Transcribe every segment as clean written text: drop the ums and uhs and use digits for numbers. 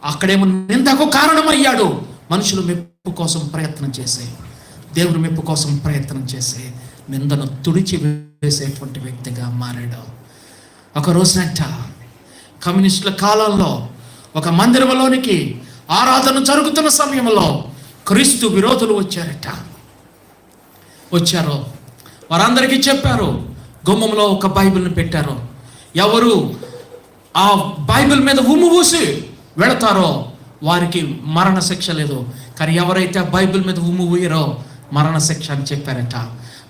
అక్కడేమో నిందకు కారణమయ్యాడు. మనుషులు మెప్పు కోసం ప్రయత్నం చేసే, దేవుని మెప్పు కోసం ప్రయత్నం చేసే నిందను తుడిచి వేసేటువంటి వ్యక్తిగా మారాడు. ఒక రోజునంట కమ్యూనిస్టుల కాలంలో ఒక మందిరంలోనికి ఆరాధన జరుగుతున్న సమయంలో క్రీస్తు విరోధులు వచ్చారు. వారందరికీ చెప్పారు, గుమ్మంలో ఒక బైబిల్ని పెట్టారు. ఎవరు ఆ బైబిల్ మీద ఉమ్ము పూసి వెళతారో వారికి మరణ శిక్ష లేదు, కానీ ఎవరైతే ఆ బైబిల్ మీద ఉమ్ము ఊయరో మరణ శిక్ష అని చెప్పారట.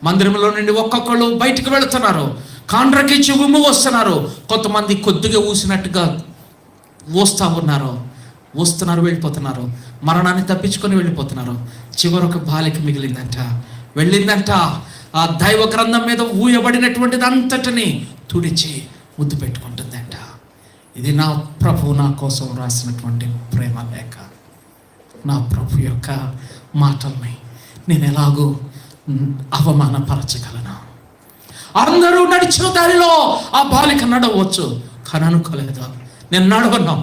మందిరంలో నుండి ఒక్కొక్కళ్ళు బయటికి వెళుతున్నారు, కాండ్రకిచ్చి ఉమ్ము వస్తున్నారు. కొంతమంది కొద్దిగా ఊసినట్టుగా వస్తున్నారు, వెళ్ళిపోతున్నారు, మరణాన్ని తప్పించుకొని వెళ్ళిపోతున్నారు. చివరకు బాలిక వెళ్ళిందంట. ఆ దైవ గ్రంథం మీద ఊయబడినటువంటిది అంతటిని తుడిచి ముద్దు పెట్టుకుంటుందంట. ఇది నా ప్రభు నా కోసం రాసినటువంటి ప్రేమ లేఖ. నా ప్రభు యొక్క మాటల్ని నేను ఎలాగూ అవమానపరచగలను? అందరూ నడిచిన దారిలో ఆ బాలిక నడవచ్చు, కానీ అనుకోలేదు, నేను నడవను,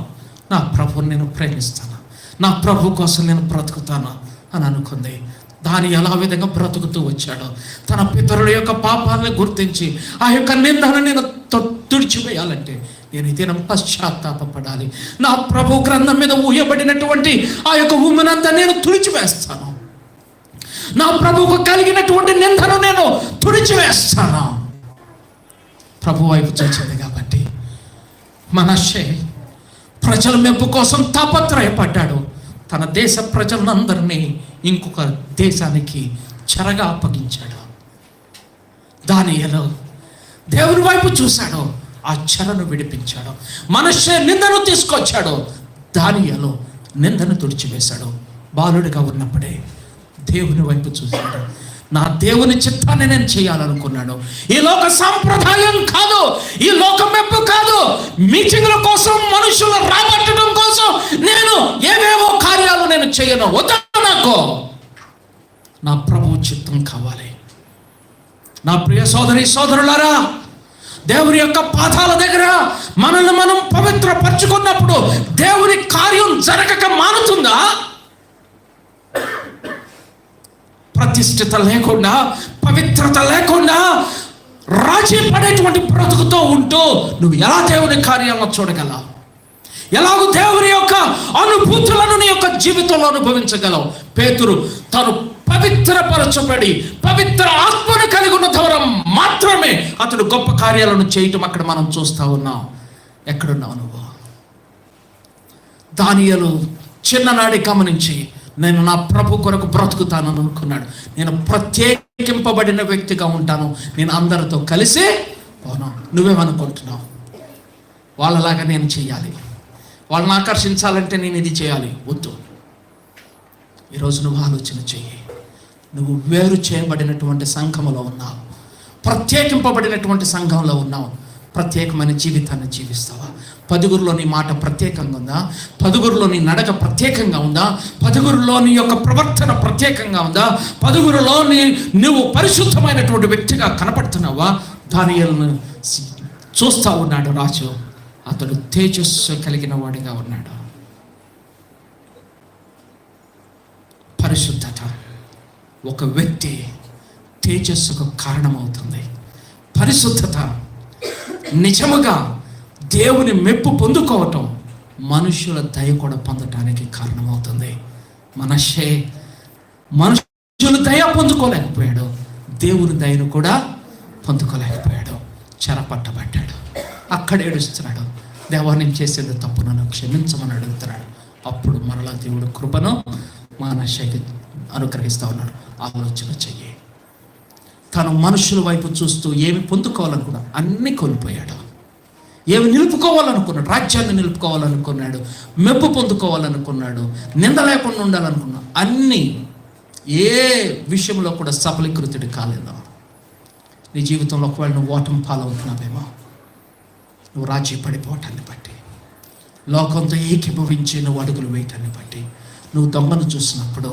నా ప్రభుని నేను ప్రేమిస్తాను, నా ప్రభు కోసం నేను బ్రతుకుతాను అని అనుకుంది. దాని ఎలా విధంగా బ్రతుకుతూ వచ్చాడో, తన పితరుల యొక్క పాపాలను గుర్తించి ఆ యొక్క నిందను నేను తుడిచివేయాలంటే నేను ఈ దినం పశ్చాత్తాపడాలి. నా ప్రభు గ్రంథం మీద ఊయబడినటువంటి ఆ యొక్క ఉమ్మునంతా నేను తుడిచివేస్తాను, నా ప్రభువుకు కలిగినటువంటి నిందను నేను తుడిచివేస్తాను. ప్రభు వైపు చూచింది కాబట్టి మనష్షే ప్రజల మెప్పు కోసం తాపత్రయపడ్డాడు. తన దేశ ప్రజలందరినీ ఇంకొక దేశానికి చెరగా అప్పగించాడు. దానియేలు దేవుని వైపు చూశాడు, ఆ చెరను విడిపించాడు. మనష్షే నిందను తీసుకొచ్చాడు, దానియేలు నిందను తుడిచివేశాడు. బాలుడిగా ఉన్నప్పుడే దేవుని వైపు చూశాడు. నా దేవుని చిత్తాన్ని నేను చేయాలనుకున్నాడు. ఈ లోక సాంప్రదాయం కాదు, ఈ లోక మెప్పు కాదు, మీటింగ్ల కోసం, మనుషులు రాబట్టడం కోసం నేను ఏవేవో కార్యాలు నేను చేయను. నాకు నా ప్రభు చిత్తం కావాలి. నా ప్రియ సోదరి సోదరులారా, దేవుని యొక్క పాదాల దగ్గర మనల్ని మనం పవిత్రపరచుకున్నప్పుడు దేవుని కార్యం జరగక మానుతుందా? ప్రతిష్ఠిత లేకుండా, పవిత్రత లేకుండా రాజీ పడేటువంటి బ్రతుకుతో ఉంటూ నువ్వు ఎలా దేవుని కార్యాలను చూడగలవు? ఎలాగో దేవుని యొక్క అనుభూతులను నీ యొక్క జీవితంలో అనుభవించగలవు? పేతురు తను పవిత్రపరచబడి పవిత్ర ఆత్మను కలిగి ఉన్న ద్వారా మాత్రమే అతడు గొప్ప కార్యాలను చేయటం అక్కడ మనం చూస్తూ ఉన్నాం. ఎక్కడున్నావు నువ్వు? దానియేలు చిన్ననాడి గమనించి నేను నా ప్రభు కొరకు బ్రతుకుతానని అనుకున్నాడు. నేను ప్రత్యేకింపబడిన వ్యక్తిగా ఉంటాను, నేను అందరితో కలిసి పోను. నువ్వేమనుకుంటున్నావు? వాళ్ళలాగా నేను చేయాలి, వాళ్ళని ఆకర్షించాలంటే నేను ఇది చేయాలి, వద్దు. ఈరోజు నువ్వు ఆలోచన చెయ్యి. నువ్వు వేరు చేయబడినటువంటి సంఘంలో ఉన్నావు, ప్రత్యేకింపబడినటువంటి సంఘంలో ఉన్నావు. ప్రత్యేకమైన జీవితాన్ని జీవిస్తావా? పదుగురిలోని మాట ప్రత్యేకంగా ఉందా? పదుగురిలోని నడక ప్రత్యేకంగా ఉందా? పదుగురిలోని యొక్క ప్రవర్తన ప్రత్యేకంగా ఉందా? పదుగురిలోని నువ్వు పరిశుద్ధమైనటువంటి వ్యక్తిగా కనపడుతున్నావా? దానియేలును చూస్తూ ఉన్నాడు రాజు. అతడు తేజస్సు కలిగిన వాడిగా ఉన్నాడు. పరిశుద్ధత ఒక వ్యక్తి తేజస్సుకు కారణమవుతుంది. పరిశుద్ధత నిజముగా దేవుని మెప్పు పొందుకోవటం మనుషుల దయ కూడా పొందటానికి కారణమవుతుంది. మనష్షే మనుషుల దయ పొందుకోలేకపోయాడు, దేవుని దయను కూడా పొందుకోలేకపోయాడు. చెరపట్టబడ్డాడు, అక్కడ ఏడుస్తున్నాడు. దేవా నేను చేసేది తప్పు, నన్ను క్షమించమని అడుగుతున్నాడు. అప్పుడు మరలా దేవుడు కృపను మనష్షేకి అనుగ్రహిస్తూ ఉన్నాడు. ఆలోచన చెయ్యి. తను మనుషుల వైపు చూస్తూ ఏమి పొందుకోవాలనుకున్నా అన్నీ కోల్పోయాడు. ఏమి నిలుపుకోవాలనుకున్నాడు? రాజ్యాన్ని నిలుపుకోవాలనుకున్నాడు, మెప్పు పొందుకోవాలనుకున్నాడు, నింద లేకుండా ఉండాలనుకున్నాడు. అన్నీ ఏ విషయంలో కూడా సఫలీకృతుడి కాలేదు. నీ జీవితంలో ఒకవేళ నువ్వు ఓటమి పాలవుతున్నావేమో, నువ్వు రాజీ పడిపోవటాన్ని బట్టి, లోకంతో ఏకీభవించి నువ్వు అడుగులు వేయటాన్ని బట్టి, నువ్వు దొంగను చూసినప్పుడు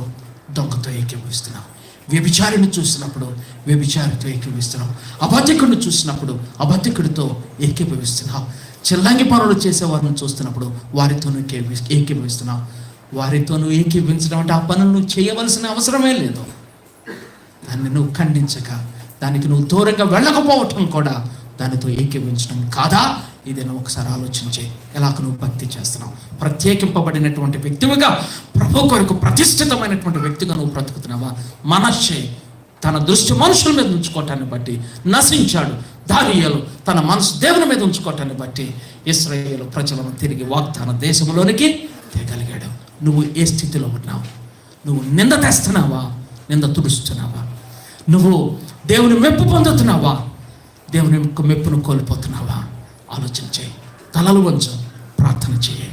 దొంగతో ఏకీభవిస్తున్నావు, వ్యభిచారిని చూసినప్పుడు వ్యభిచారితో ఏకీభవిస్తున్నావు, అబద్ధికుడిని చూసినప్పుడు అబద్ధికుడితో ఏకీభవిస్తున్నావు. చిల్లంగి పనులు చేసేవారిని చూస్తున్నప్పుడు వారితో ఏకీభవిస్తున్నావు. వారితో నువ్వు ఏకీభవించడం అంటే ఆ పనులు నువ్వు చేయవలసిన అవసరమే లేదు. దాన్ని నువ్వు ఖండించక, దానికి నువ్వు దూరంగా వెళ్ళకపోవటం కూడా దానితో ఏకీభవించడం కాదా? ఇది నువ్వు ఒకసారి ఆలోచించే. ఎలాగ నువ్వు భక్తి చేస్తున్నావు? ప్రత్యేకింపబడినటువంటి వ్యక్తిగా, ప్రభు కొరకు ప్రతిష్ఠితమైనటువంటి వ్యక్తిగా నువ్వు బ్రతుకుతున్నావా? మనస్సే తన దృష్టి మనుషుల మీద ఉంచుకోవటాన్ని బట్టి నశించాడు. దానియేలు తన మనసు దేవుని మీద ఉంచుకోవటాన్ని బట్టి ఇశ్రాయేలు ప్రజలను తిరిగి వాగ్దాన దేశంలోనికి తేగలిగాడు. నువ్వు ఏ స్థితిలో ఉన్నావు? నువ్వు నింద తెస్తున్నావా? నింద తుడుస్తున్నావా? నువ్వు దేవుని మెప్పు పొందుతున్నావా? దేవుని మెప్పును కోల్పోతున్నావా? ఆలోచన చేయి. తలలు వంచు, ప్రార్థన చేయి.